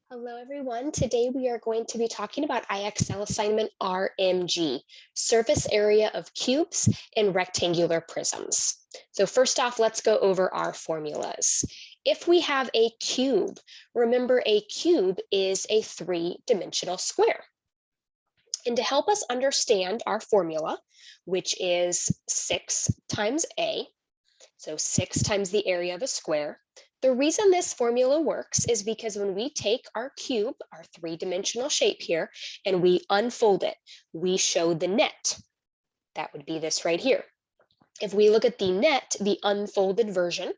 Hello, everyone. Today we are going to be talking about IXL assignment RMG, surface area of cubes and rectangular prisms. So first off, let's go over our formulas. If we have a cube, remember a cube is a three-dimensional square. And to help us understand our formula, which is 6 times A, so 6 times the area of a square. The reason this formula works is because when we take our cube, our three-dimensional shape here, and we unfold it, we show the net. That would be this right here. If we look at the net, the unfolded version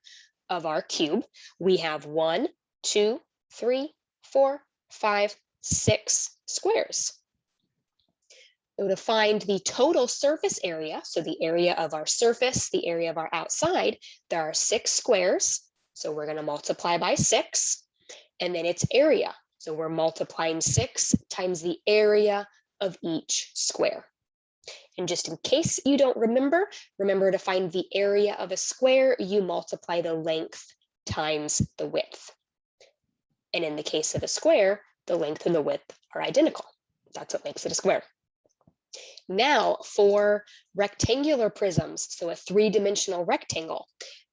of our cube, we have 1, 2, 3, 4, 5, 6 squares. So to find the total surface area, so the area of our surface, the area of our outside, there are 6 squares. So we're going to multiply by 6, and then its area. So we're multiplying 6 times the area of each square. And just in case you don't remember to find the area of a square, you multiply the length times the width. And in the case of a square, the length and the width are identical. That's what makes it a square. Now for rectangular prisms, so a three-dimensional rectangle,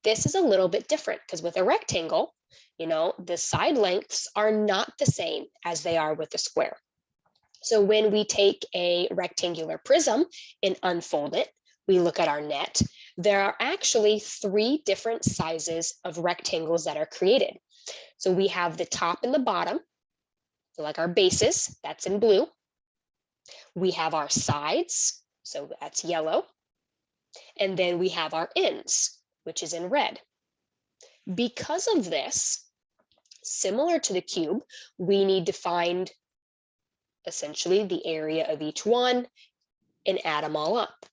this is a little bit different because with a rectangle, the side lengths are not the same as they are with a square. So when we take a rectangular prism and unfold it, we look at our net, there are actually 3 different sizes of rectangles that are created. So we have the top and the bottom, so like our bases, that's in blue. We have our sides, so that's yellow. And then we have our ends, which is in red. Because of this, similar to the cube, we need to find essentially the area of each one and add them all up.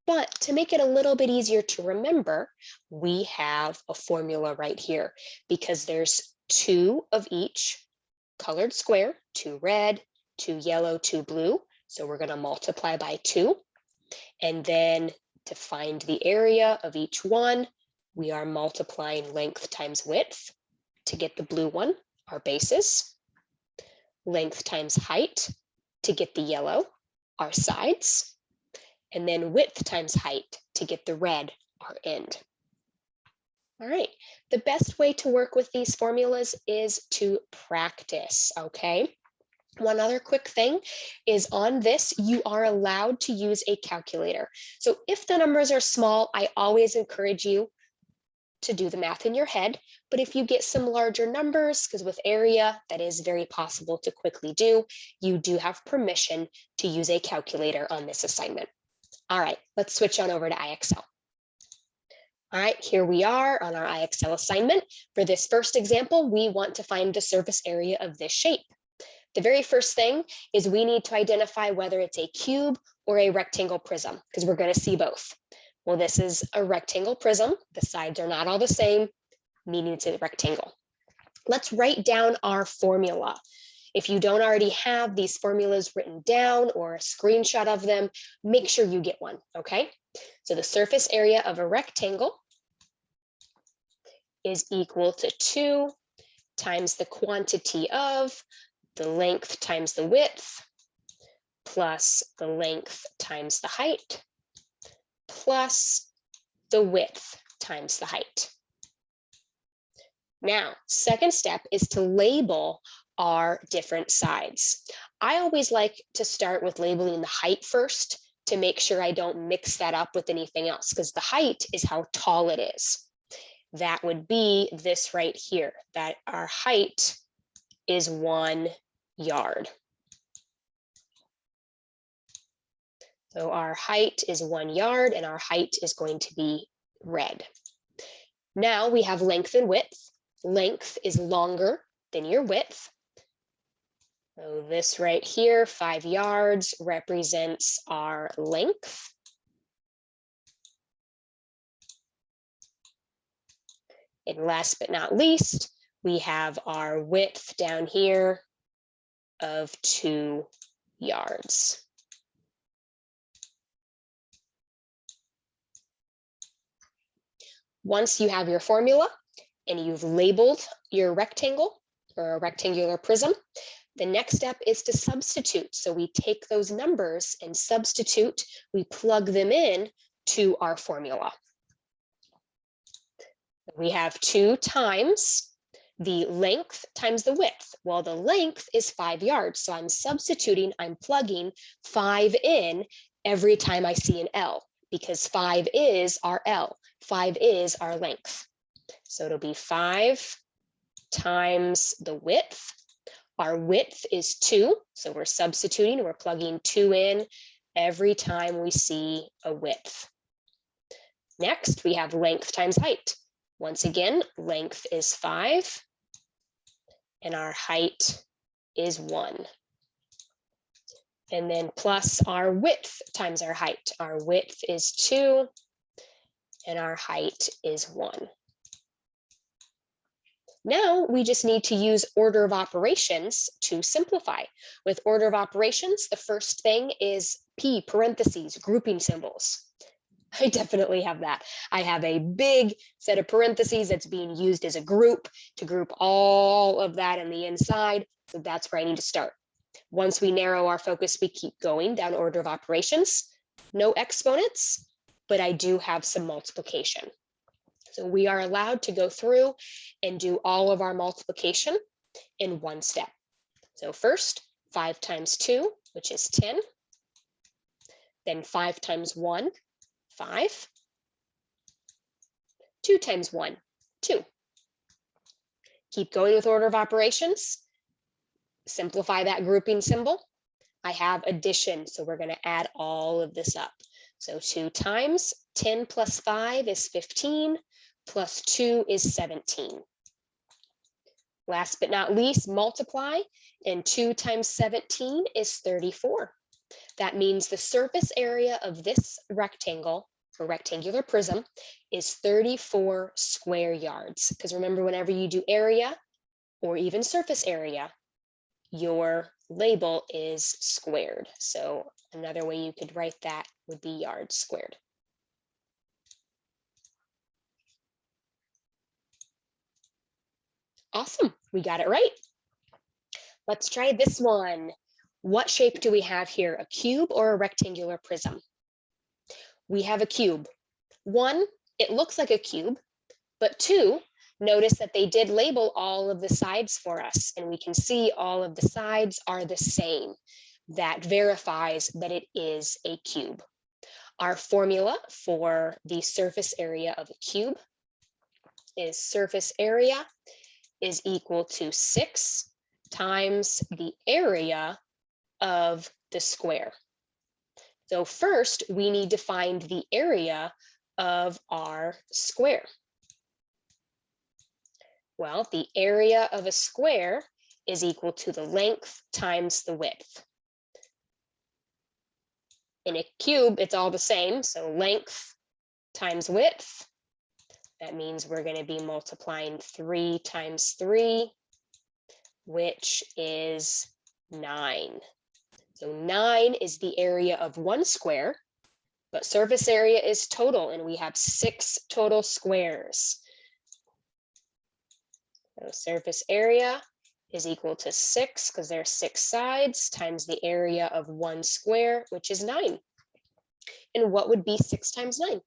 But to make it a little bit easier to remember, we have a formula right here because there's 2 of each colored square, 2 red, 2 yellow, 2 blue. So we're going to multiply by 2. And then to find the area of each one, we are multiplying length times width to get the blue one, our bases. Length times height to get the yellow, our sides. And then width times height to get the red, our end. All right, the best way to work with these formulas is to practice, okay? One other quick thing is on this, you are allowed to use a calculator. So if the numbers are small, I always encourage you to do the math in your head. But if you get some larger numbers, because with area, that is very possible to quickly do, you do have permission to use a calculator on this assignment. All right, let's switch on over to IXL. All right, here we are on our IXL assignment. For this first example, we want to find the surface area of this shape. The very first thing is we need to identify whether it's a cube or a rectangle prism, because we're going to see both. Well, this is a rectangle prism. The sides are not all the same, meaning it's a rectangle. Let's write down our formula. If you don't already have these formulas written down or a screenshot of them, make sure you get one, okay? So the surface area of a rectangle is equal to 2 times the quantity of the length times the width, plus the length times the height, plus the width times the height. Now, second step is to label our different sides. I always like to start with labeling the height first to make sure I don't mix that up with anything else, because the height is how tall it is. That would be this right here, that our height is 1 yard. So our height is 1 yard and our height is going to be red. Now we have length and width. Length is longer than your width. So this right here, 5 yards, represents our length. And last but not least, we have our width down here of 2 yards. Once you have your formula and you've labeled your rectangle, or a rectangular prism, the next step is to substitute. So we take those numbers and substitute, we plug them in to our formula. We have 2 times the length times the width. Well, the length is 5 yards. So I'm substituting, I'm plugging 5 in every time I see an L, because 5 is our L, 5 is our length. So it'll be 5 times the width. Our width is 2. So we're substituting, we're plugging 2 in every time we see a width. Next, we have length times height. Once again, length is 5 and our height is 1. And then plus our width times our height. Our width is 2 and our height is 1. Now we just need to use order of operations to simplify. With order of operations, the first thing is P, parentheses, grouping symbols. I definitely have that. I have a big set of parentheses that's being used as a group to group all of that in the inside. So that's where I need to start. Once we narrow our focus, we keep going down order of operations. No exponents, but I do have some multiplication. So we are allowed to go through and do all of our multiplication in one step. So first, 5 times 2, which is 10. Then 5 times 1, 5. 2 times 1, 2. Keep going with order of operations. Simplify that grouping symbol. I have addition, so we're going to add all of this up. So 2 times 10 plus 5 is 15, plus 2 is 17. Last but not least, multiply, and 2 times 17 is 34. That means the surface area of this rectangle or rectangular prism is 34 square yards. Because remember, whenever you do area or even surface area, your label is squared. So another way you could write that would be yards squared. Awesome, we got it right. Let's try this one. What shape do we have here, a cube or a rectangular prism? We have a cube. 1, it looks like a cube, but 2, notice that they did label all of the sides for us, and we can see all of the sides are the same. That verifies that it is a cube. Our formula for the surface area of a cube is surface area is equal to 6 times the area of the square. So first, we need to find the area of our square. Well, the area of a square is equal to the length times the width. In a cube, it's all the same, so length times width. That means we're going to be multiplying 3 times 3, which is 9. So 9 is the area of one square, but surface area is total, and we have 6 total squares. So surface area is equal to 6, because there are 6 sides, times the area of one square, which is 9. And what would be 6 times 9?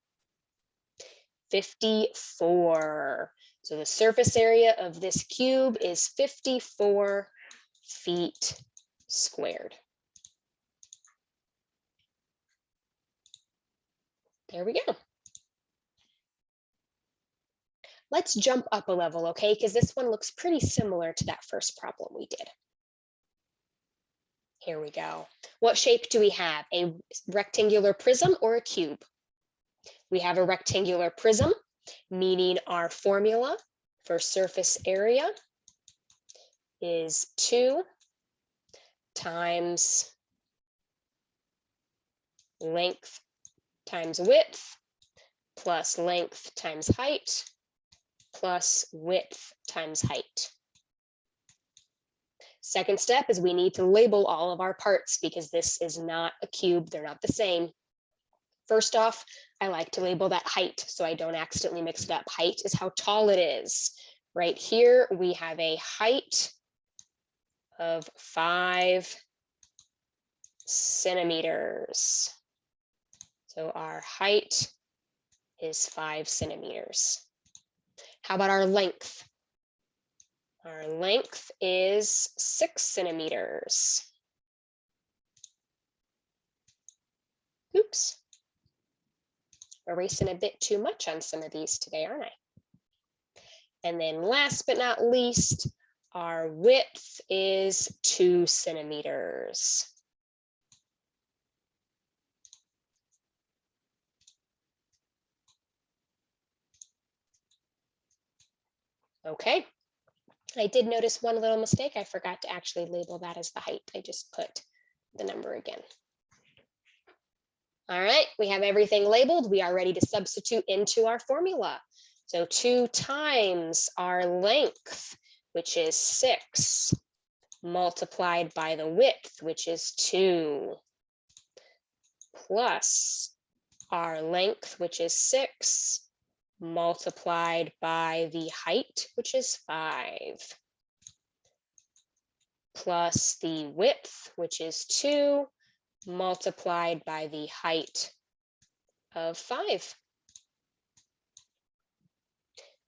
54. So the surface area of this cube is 54 feet squared. There we go. Let's jump up a level, okay? Because this one looks pretty similar to that first problem we did. Here we go. What shape do we have? A rectangular prism or a cube? We have a rectangular prism, meaning our formula for surface area is 2 times length times width plus length times height plus width times height. Second step is we need to label all of our parts because this is not a cube, they're not the same. First off, I like to label that height so I don't accidentally mix it up. Height is how tall it is. Right here, we have a height of 5 centimeters. So our height is 5 centimeters. How about our length? Our length is 6 centimeters. Oops. Erasing a bit too much on some of these today, aren't I? And then last but not least, our width is 2 centimeters. Okay. I did notice one little mistake. I forgot to actually label that as the height. I just put the number again. All right, we have everything labeled. We are ready to substitute into our formula. So 2 times our length, which is 6, multiplied by the width, which is 2, plus our length, which is 6, multiplied by the height, which is 5, plus the width, which is 2, multiplied by the height of 5.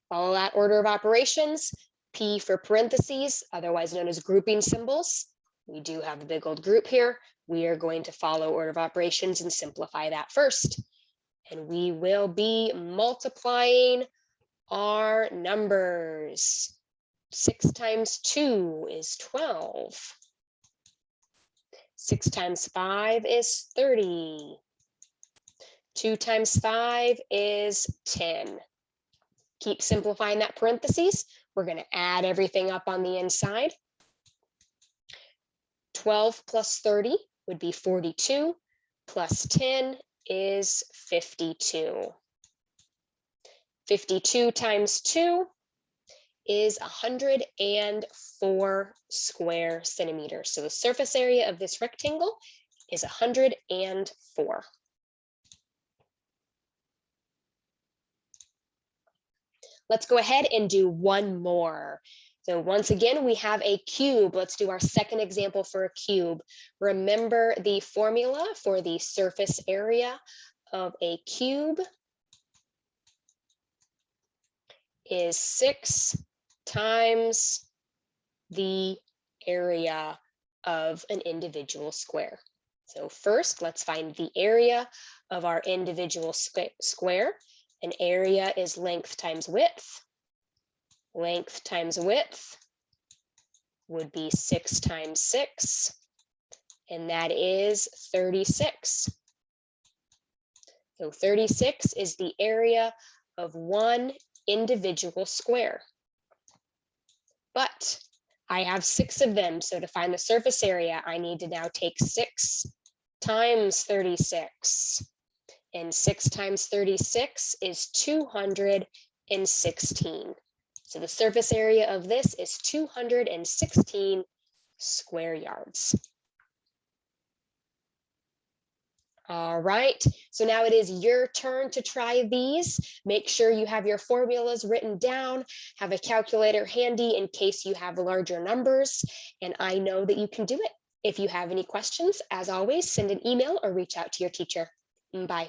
Follow that order of operations. P for parentheses, otherwise known as grouping symbols. We do have a big old group here. We are going to follow order of operations and simplify that first. And we will be multiplying our numbers. 6 times 2 is 12. 6 times 5 is 30. 2 times 5 is 10. Keep simplifying that parentheses. We're going to add everything up on the inside. 12 plus 30 would be 42, plus 10 is 52. 52 times 2 is 104 square centimeters. So the surface area of this rectangle is 104. Let's go ahead and do one more. So once again, we have a cube. Let's do our second example for a cube. Remember the formula for the surface area of a cube is 6 times the area of an individual square. So first, let's find the area of our individual square. An area is length times width. Length times width would be 6 times 6, and that is 36. So 36 is the area of one individual square. But I have 6 of them, so to find the surface area, I need to now take 6 times 36. And 6 times 36 is 216. So the surface area of this is 216 square yards. All right, so now it is your turn to try these. Make sure you have your formulas written down, have a calculator handy in case you have larger numbers, and I know that you can do it. If you have any questions, as always, send an email or reach out to your teacher. Bye.